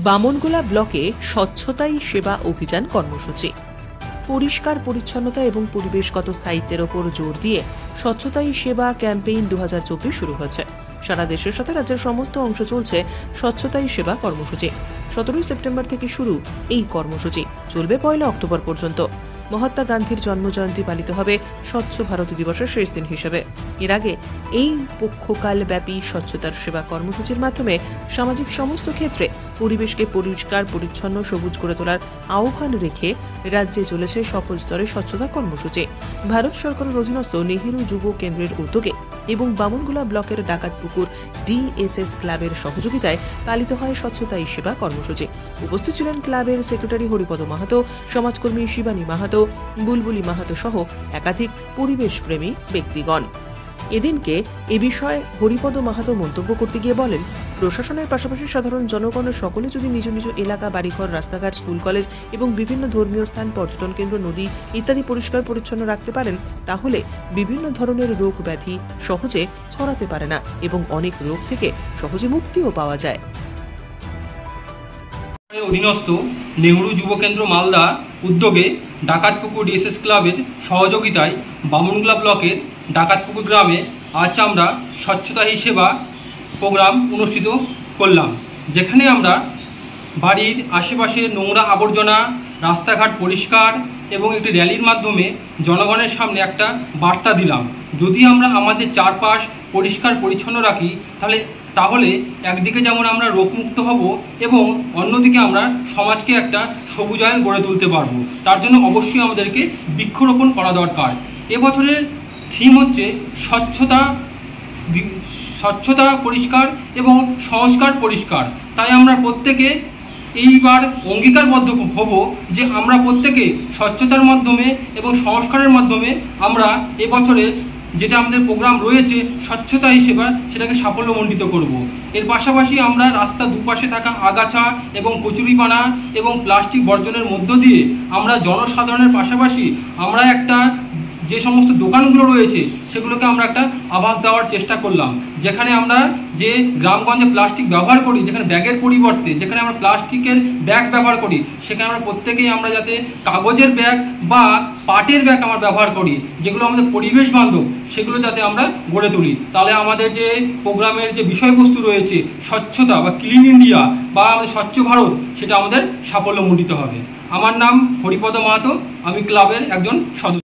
বামনগোলা ব্লকে স্বচ্ছতাই সেবা অভিযান কর্মসূচি। পরিষ্কার পরিচ্ছন্নতা এবং পরিবেশগত স্থায়িত্বের ওপর জোর দিয়ে স্বচ্ছতাই সেবা ক্যাম্পেইন 2024 শুরু হয়েছে। সারা দেশের সাথে রাজ্যের সমস্ত অংশ চলছে স্বচ্ছতাই সেবা কর্মসূচি। 17 সেপ্টেম্বর থেকে শুরু এই কর্মসূচি, চলবে 1 অক্টোবর পর্যন্ত। মহাত্মা গান্ধীর জন্মজয়ন্তী পালিত হবে স্বচ্ছ ভারত দিবসের শেষ দিন হিসেবে। এর আগে এই পক্ষকাল ব্যাপী স্বচ্ছতার সেবা কর্মসূচির মাধ্যমে সামাজিক সমস্ত ক্ষেত্রে পরিবেশকে পরিষ্কার পরিচ্ছন্ন সবুজ করে তোলার আহ্বান রেখে রাজ্যে চলেছে সকল স্তরে স্বচ্ছতা কর্মসূচি। ভারত সরকারের অধীনস্থ নেহেরু যুব কেন্দ্রের উদ্যোগে এবং বামনগোলা ব্লকের ডাকাতপুকুর DSS ক্লাবের সহযোগিতায় পালিত হয় স্বচ্ছতাই সেবা কর্মসূচি। উপস্থিত ছিলেন ক্লাবের সেক্রেটারি হরিপদ মাহাতো, সমাজকর্মী শিবানী মাহাতো, বুলবুলি মাহাতো সহ একাধিক পরিবেশপ্রেমী ব্যক্তিগণ। এদিনকে এ বিষয়ে হরিপদ মাহাতো মন্তব্য করতে গিয়ে বলেন, প্রশাসনের পাশাপাশি সাধারণ জনগণের সকলে যদি নিজ নিজ এলাকা, বাড়িঘর, রাস্তাঘাট, স্কুল, কলেজ এবং বিভিন্ন ধর্মীয় স্থান, পর্যটন কেন্দ্র, নদী ইত্যাদি পরিষ্কার পরিচ্ছন্ন রাখতে পারেন, তাহলে বিভিন্ন ধরনের রোগ ব্যাধি সহজে ছড়াতে পারে না এবং অনেক রোগ থেকে সহজে মুক্তিও পাওয়া যায়। অধীনস্থ নেহেরু যুব কেন্দ্র মালদা উদ্যোগে ডাকাতপুকুর DSS ক্লাবের সহযোগিতায় বামনগোলা ব্লকের ডাকাতপুকুর গ্রামে আজ আমরা স্বচ্ছতা হি সেবা প্রোগ্রাম অনুষ্ঠিত করলাম, যেখানে আমরা বাড়ির আশেপাশে নোংরা আবর্জনা, রাস্তাঘাট পরিষ্কার এবং একটি র্যালির মাধ্যমে জনগণের সামনে একটা বার্তা দিলাম। যদি আমরা আমাদের চারপাশ পরিষ্কার পরিচ্ছন্ন রাখি তাহলে একদিকে যেমন আমরা রোগমুক্ত হব এবং অন্যদিকে আমরা সমাজকে একটা সবুজায়ন গড়ে তুলতে পারবো। তার জন্য অবশ্যই আমাদেরকে বৃক্ষরোপণ করা দরকার। এবছরের থিম হচ্ছে স্বচ্ছতা পরিষ্কার এবং সংস্কার পরিষ্কার। তাই আমরা প্রত্যেকে এইবার অঙ্গীকারবদ্ধ হব যে আমরা প্রত্যেকে স্বচ্ছতার মাধ্যমে এবং সংস্কারের মাধ্যমে আমরা এবছরে যেটা আমাদের প্রোগ্রাম রয়েছে স্বচ্ছতা হিসেবে সেটাকে সাফল্যমণ্ডিত করব। এর পাশাপাশি আমরা রাস্তা দুপাশে থাকা আগাছা এবং কচুরিপানা এবং প্লাস্টিক বর্জনের মধ্য দিয়ে আমরা জনসাধারণের পাশাপাশি আমরা একটা যে সমস্ত দোকানগুলো রয়েছে সেগুলোকে আমরা একটা আভাস দেওয়ার চেষ্টা করলাম, যেখানে আমরা যে গ্রামগঞ্জে প্লাস্টিক ব্যবহার করি, যেখানে ব্যাগের পরিবর্তে যেখানে আমরা প্লাস্টিকের ব্যাগ ব্যবহার করি, সেখানে আমরা প্রত্যেকেই আমরা যাতে কাগজের ব্যাগ বা পাটের ব্যাগ আমরা ব্যবহার করি, যেগুলো আমাদের পরিবেশ বান্ধব, সেগুলো যাতে আমরা গড়ে তুলি। তাহলে আমাদের যে প্রোগ্রামের যে বিষয়বস্তু রয়েছে স্বচ্ছতা বা ক্লিন ইন্ডিয়া বা আমাদের স্বচ্ছ ভারত, সেটা আমাদের সাফল্যমণ্ডিত হবে। আমার নাম হরিপদ মাহাতো, আমি ক্লাবের একজন সদস্য।